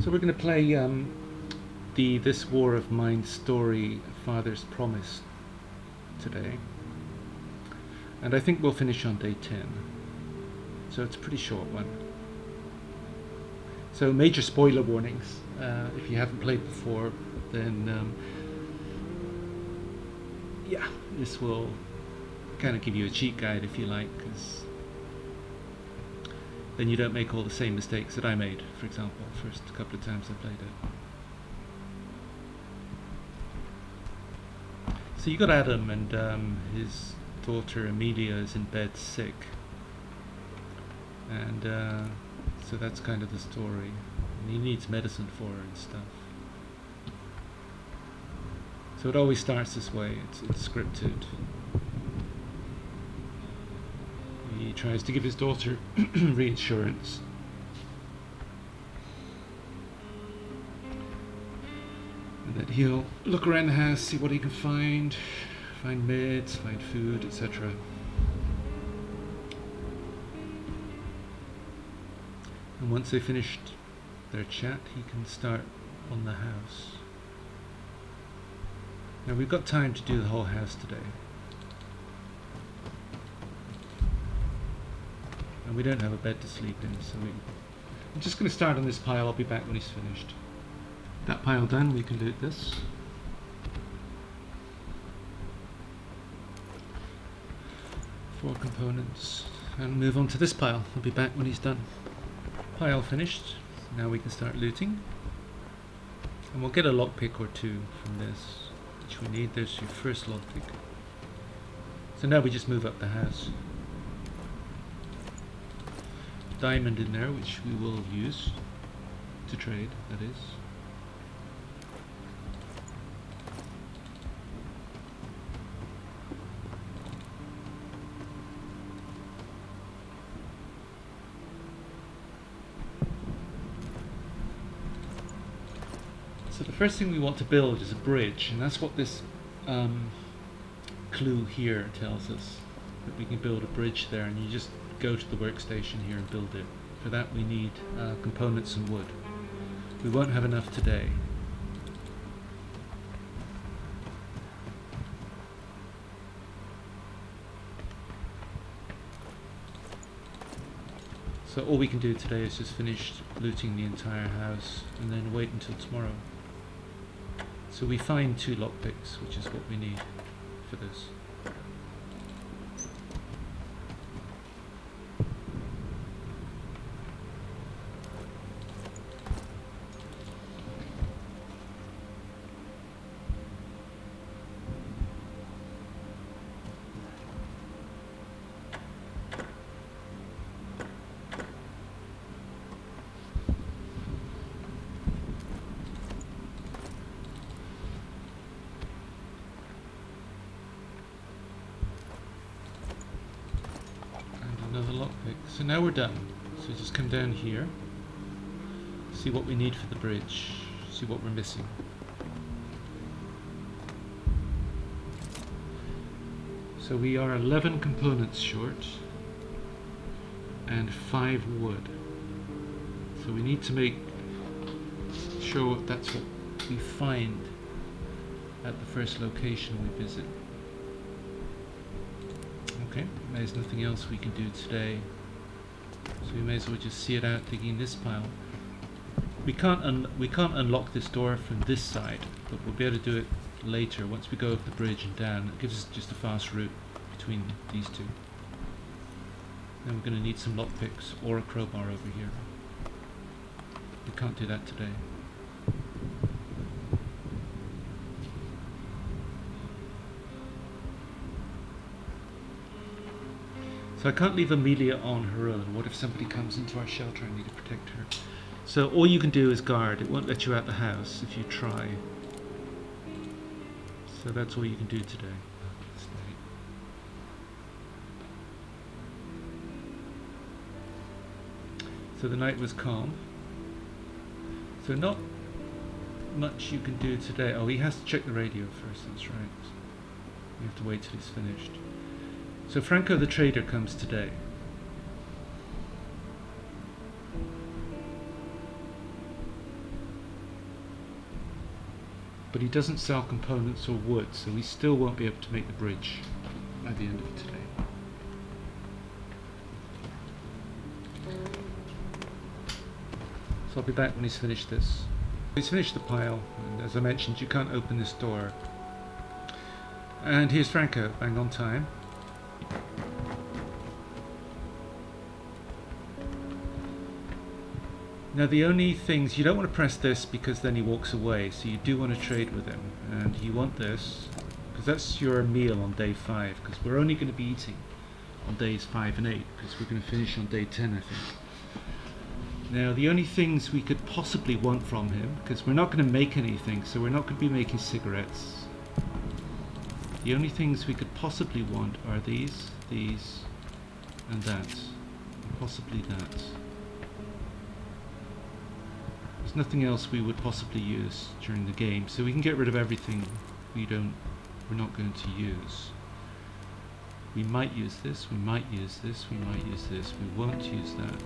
So we're going to play the This War of Mine story, Father's Promise, today. And I think we'll finish on day 10. So it's a pretty short one. So major spoiler warnings. If you haven't played before, then yeah, this will kind of give you a cheat guide if you like, because then you don't make all the same mistakes that I made, for example, first couple of times I played it. So you got Adam, and his daughter Amelia is in bed sick, and so that's kind of the story. And he needs medicine for her and stuff. So it always starts this way. It's scripted. He tries to give his daughter reassurance. And that he'll look around the house, see what he can find meds, find food, etc. And once they finished their chat, he can start on the house. Now we've got time to do the whole house today. And we don't have a bed to sleep in, so I'm just going to start on this pile. I'll be back when he's finished. That pile done, we can loot this. Four components. And move on to this pile. I'll be back when he's done. Pile finished. Now we can start looting. And we'll get a lockpick or two from this, which we need. There's your first lockpick. So now we just move up the house. Diamond in there, which we will use to trade, that is. So the first thing we want to build is a bridge, and that's what this clue here tells us, that we can build a bridge there, and you just go to the workstation here and build it. For that we need components and wood. We won't have enough today. So all we can do today is just finish looting the entire house and then wait until tomorrow. So we find 2 lockpicks, which is what we need for this. So now we're done. So just come down here, see what we need for the bridge, see what we're missing. So we are 11 components short and 5 wood. So we need to make sure that's what we find at the first location we visit. Okay, there's nothing else we can do today. So we may as well just see it out digging this pile. We can't unlock this door from this side, but we'll be able to do it later once we go over the bridge and down. It gives us just a fast route between these two. Then we're going to need some lockpicks or a crowbar over here. We can't do that today. So I can't leave Amelia on her own. What if somebody comes into our shelter and I need to protect her? So all you can do is guard. It won't let you out the house if you try. So that's all you can do today. So the night was calm. So not much you can do today. Oh, he has to check the radio first, that's right. You have to wait till he's finished. So Franco the trader comes today. but he doesn't sell components or wood, so we still won't be able to make the bridge by the end of today. So I'll be back when he's finished this. He's finished the pile, and as I mentioned, you can't open this door. And here's Franco, bang on time. Now the only things, you don't want to press this because then he walks away, so you do want to trade with him. And you want this, because that's your meal on day 5, because we're only going to be eating on days 5 and 8, because we're going to finish on day 10, I think. Now the only things we could possibly want from him, because we're not going to make anything, so we're not going to be making cigarettes. The only things we could possibly want are these, and that, and possibly that. There's nothing else we would possibly use during the game, so we can get rid of everything we're not going to use. We might use this, we might use this, we might use this, we won't use that.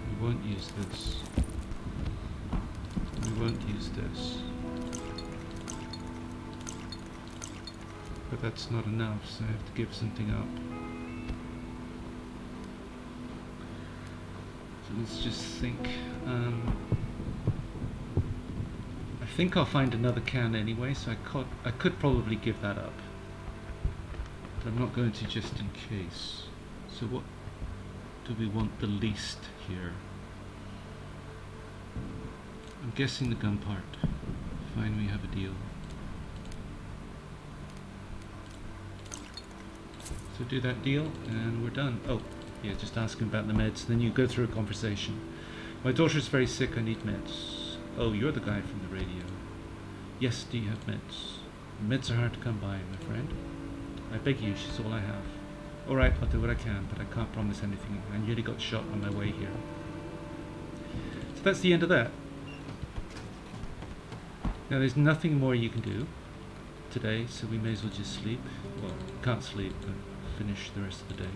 We won't use this. We won't use this. But that's not enough, so I have to give something up. So let's just think. I think I'll find another can anyway, so I could probably give that up. But I'm not going to, just in case. So what do we want the least here? I'm guessing the gun part. Fine, we have a deal. So do that deal and we're done. Oh, yeah, just ask him about the meds, then you go through a conversation. My daughter's very sick, I need meds. Oh, you're the guy from the radio. Yes, do you have meds? Meds are hard to come by, my friend. I beg you, she's all I have. Alright, I'll do what I can, but I can't promise anything. I nearly got shot on my way here. So that's the end of that. Now there's nothing more you can do today, so we may as well just sleep. Well, can't sleep, but finish the rest of the day.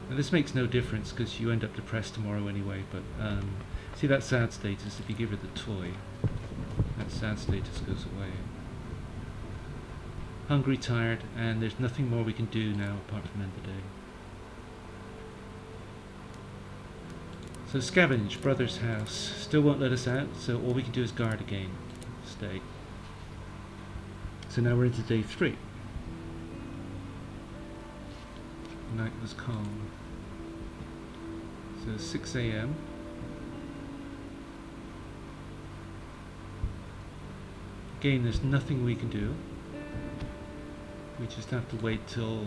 Now this makes no difference because you end up depressed tomorrow anyway, but see that sad status, if you give her the toy, that sad status goes away. Hungry, tired, and there's nothing more we can do now apart from end the day. So scavenge, brother's house. Still won't let us out, so all we can do is guard again. Stay. So now we're into day 3. The night was calm. So 6 AM. Again, there's nothing we can do. We just have to wait till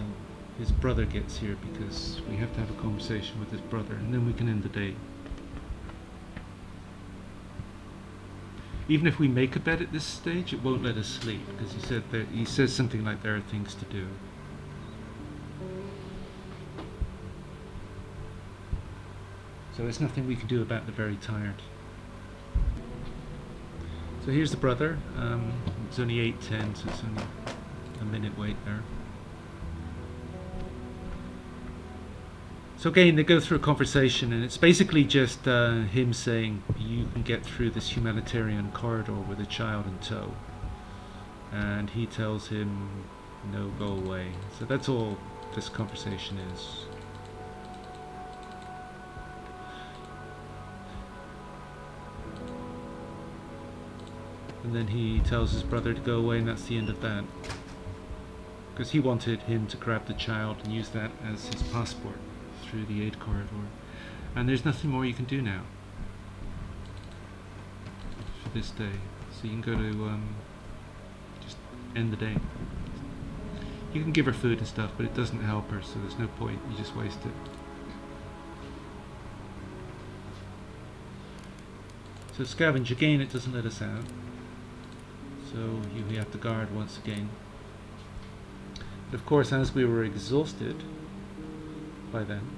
his brother gets here because we have to have a conversation with his brother and then we can end the day. Even if we make a bed at this stage, it won't let us sleep because he says something like there are things to do. So there's nothing we can do about the very tired. So here's the brother. It's only 8:10, so it's only a minute wait there. So again, they go through a conversation, and it's basically just him saying you can get through this humanitarian corridor with a child in tow, and he tells him no, go away. So that's all this conversation is. And then he tells his brother to go away, and that's the end of that. Because he wanted him to grab the child and use that as his passport through the aid corridor. And there's nothing more you can do now for this day. So you can go to just end the day. You can give her food and stuff, but it doesn't help her, so there's no point. You just waste it. So scavenge again, it doesn't let us out. So we have to guard once again. But of course, as we were exhausted by then,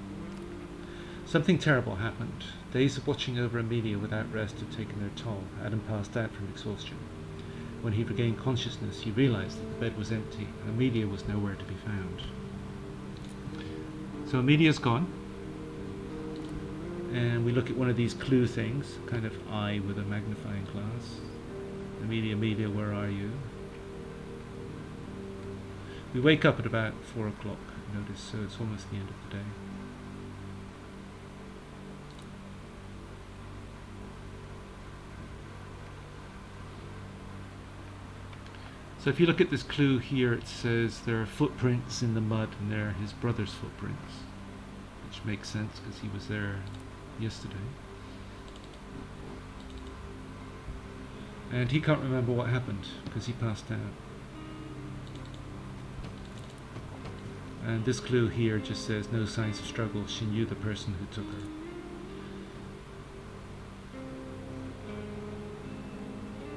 something terrible happened. Days of watching over Amelia without rest had taken their toll. Adam passed out from exhaustion. When he regained consciousness, he realized that the bed was empty and Amelia was nowhere to be found. So Amelia's gone. And we look at one of these clue things, kind of eye with a magnifying glass. Amelia, where are you? We wake up at about 4 o'clock, notice, so it's almost the end of the day. So if you look at this clue here, it says there are footprints in the mud, and they're his brother's footprints, which makes sense because he was there yesterday. And he can't remember what happened because he passed out. And this clue here just says no signs of struggle. She knew the person who took her.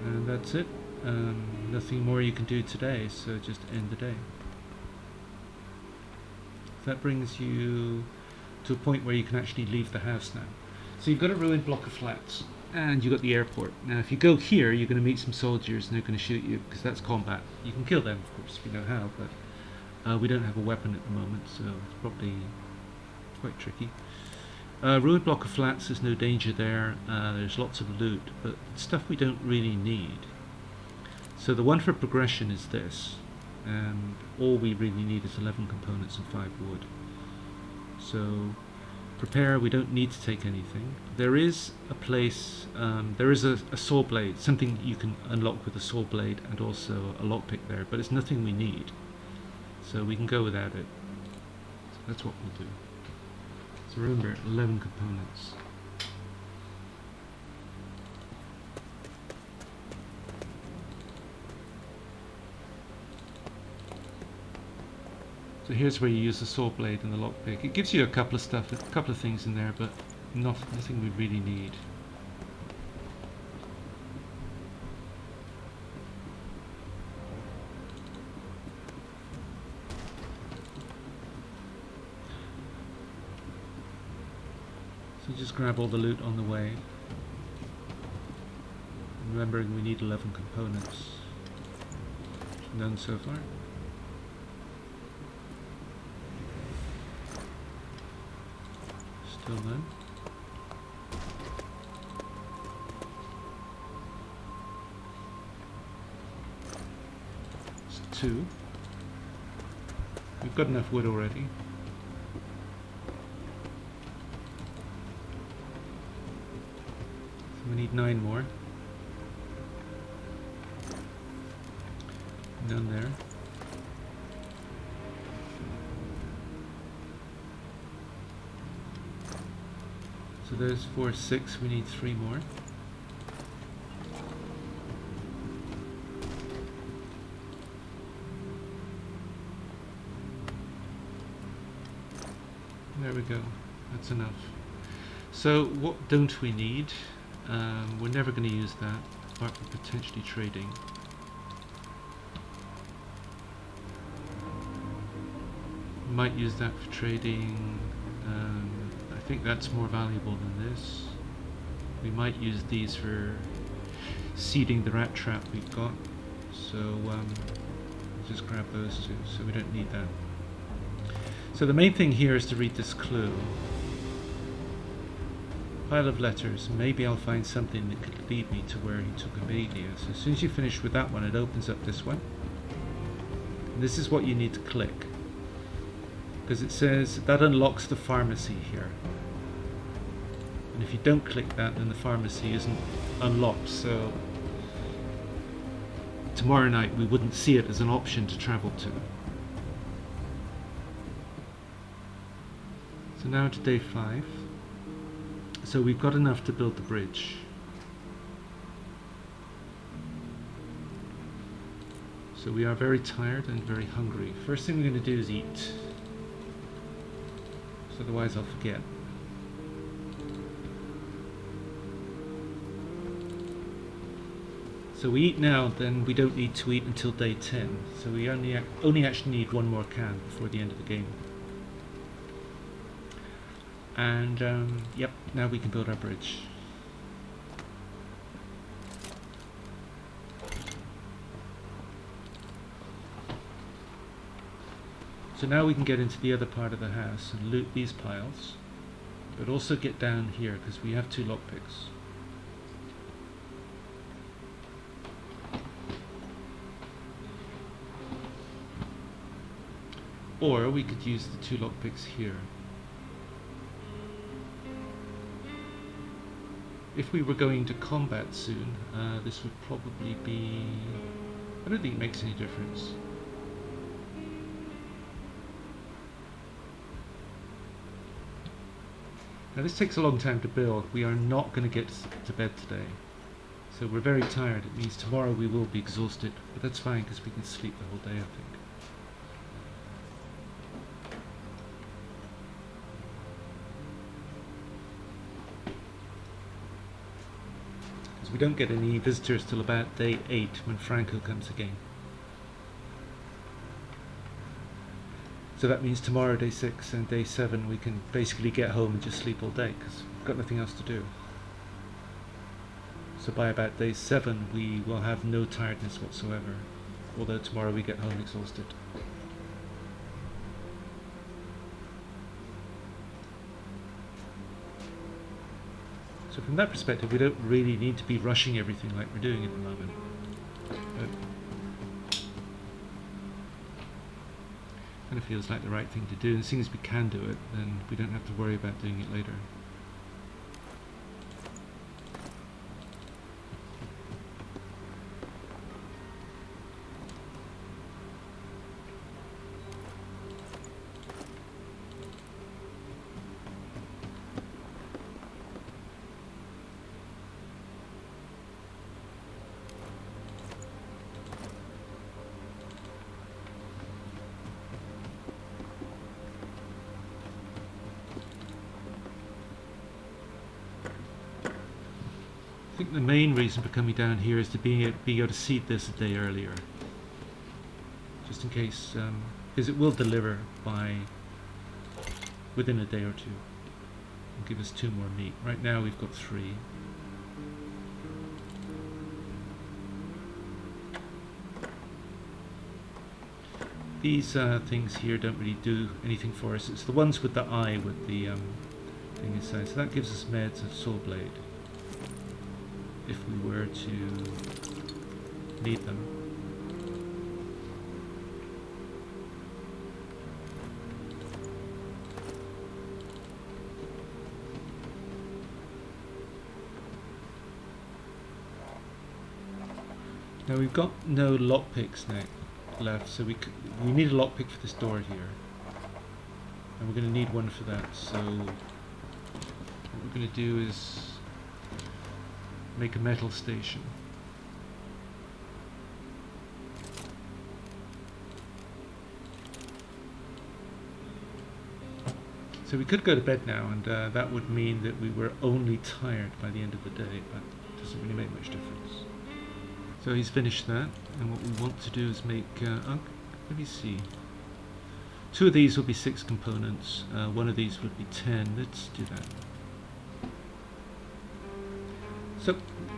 And that's it. Nothing more you can do today, so just end the day. That brings you to a point where you can actually leave the house now. So you've got a ruined block of flats, and you've got the airport. Now if you go here, you're going to meet some soldiers, and they're going to shoot you, because that's combat. You can kill them, of course, if you know how, but we don't have a weapon at the moment, so it's probably quite tricky. Ruined block of flats, there's no danger there. There's lots of loot, but stuff we don't really need. So the one for progression is this, and all we really need is 11 components and 5 wood. So prepare, we don't need to take anything. There is a place, there is a saw blade, something you can unlock with a saw blade, and also a lockpick there, but it's nothing we need. So we can go without it. So that's what we'll do. So remember, 11 components. So here's where you use the saw blade and the lockpick. It gives you a couple of things in there, but nothing we really need. So just grab all the loot on the way. Remembering we need 11 components. None so far. Still none. It's 2. We've got enough wood already. So we need 9 more. None there. So there's 4, 6, we need 3 more. There we go, that's enough. So what don't we need? We're never going to use that, apart from potentially trading. We might use that for trading. I think that's more valuable than this. We might use these for seeding the rat trap we've got. So just grab those two, so we don't need that. So the main thing here is to read this clue. Pile of letters. Maybe I'll find something that could lead me to where he took Amelia. So as soon as you finish with that one, it opens up this one. And this is what you need to click, because it says that unlocks the pharmacy here. And if you don't click that, then the pharmacy isn't unlocked. So tomorrow night we wouldn't see it as an option to travel to. So now to day 5. So we've got enough to build the bridge. So we are very tired and very hungry. First thing we're going to do is eat. So otherwise I'll forget. So we eat now, then we don't need to eat until day 10. So we only actually need 1 more can before the end of the game. And yep, now we can build our bridge. So now we can get into the other part of the house and loot these piles, but also get down here because we have 2 lockpicks. Or we could use the 2 lockpicks here. If we were going to combat soon, this would probably be... I don't think it makes any difference. Now this takes a long time to build. We are not going to get to bed today. So we're very tired. It means tomorrow we will be exhausted. But that's fine because we can sleep the whole day, I think. Because we don't get any visitors till about day 8 when Franco comes again. So that means tomorrow, day 6, and day 7 we can basically get home and just sleep all day because we've got nothing else to do. So by about day 7 we will have no tiredness whatsoever, although tomorrow we get home exhausted. So from that perspective we don't really need to be rushing everything like we're doing at the moment. Kind of feels like the right thing to do, and as soon as we can do it, then we don't have to worry about doing it later. I think the main reason for coming down here is to be able to seed this a day earlier, just in case, because it will deliver within a day or two and give us 2 more meat. Right now we've got 3. These things here don't really do anything for us. It's the ones with the eye with the thing inside. So that gives us meds of saw blade if we were to need them. Now we've got no lockpicks left, so we need a lockpick for this door here, and we're going to need one for that. So what we're going to do is make a metal station. So we could go to bed now, and that would mean that we were only tired by the end of the day, but it doesn't really make much difference. So he's finished that, and what we want to do is make, let me see, 2 of these will be 6 components, 1 of these would be 10, let's do that. So,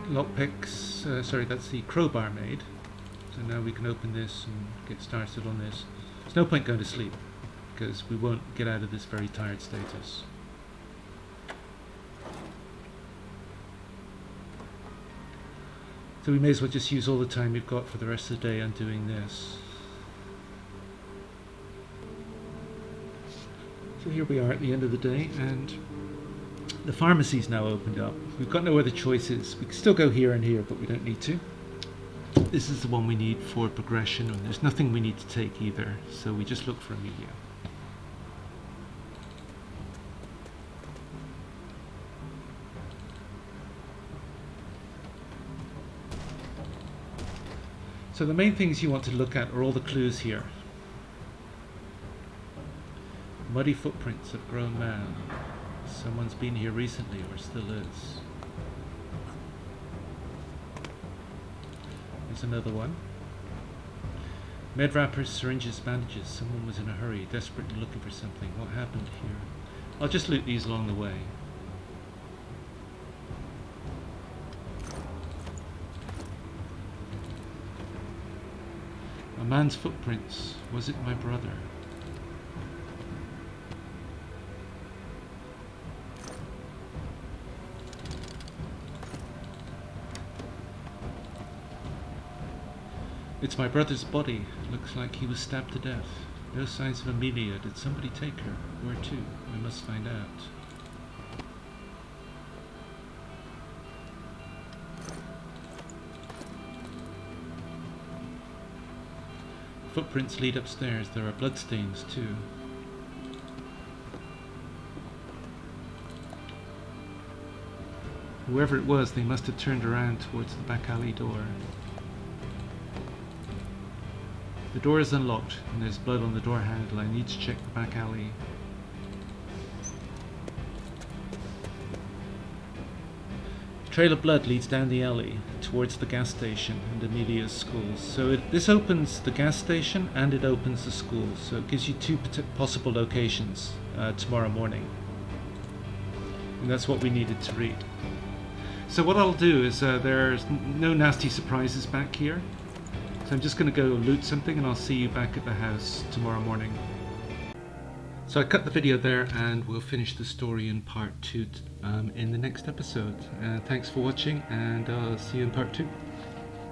lockpicks, sorry, that's the crowbar made. So now we can open this and get started on this. There's no point going to sleep, because we won't get out of this very tired status. So we may as well just use all the time we've got for the rest of the day on doing this. So here we are at the end of the day, and the pharmacy's now opened up. We've got no other choices. We can still go here and here, but we don't need to. This is the one we need for progression, and there's nothing we need to take either, so we just look for Amelia. So the main things you want to look at are all the clues here. Muddy footprints of grown man. Someone's been here recently, or still is. There's another one. Med wrappers, syringes, bandages. Someone was in a hurry, desperately looking for something. What happened here? I'll just loot these along the way. A man's footprints. Was it my brother? It's my brother's body. Looks like he was stabbed to death. No signs of Amelia. Did somebody take her? Where to? We must find out. Footprints lead upstairs. There are bloodstains too. Whoever it was, they must have turned around towards the back alley door. The door is unlocked and there's blood on the door handle. I need to check the back alley. The trail of blood leads down the alley towards the gas station and Amelia's school. So this opens the gas station and it opens the school. So it gives you two possible locations tomorrow morning. And that's what we needed to read. So what I'll do is there's no nasty surprises back here. So I'm just going to go loot something and I'll see you back at the house tomorrow morning. So I cut the video there and we'll finish the story in part 2 in the next episode. Thanks for watching and I'll see you in part 2.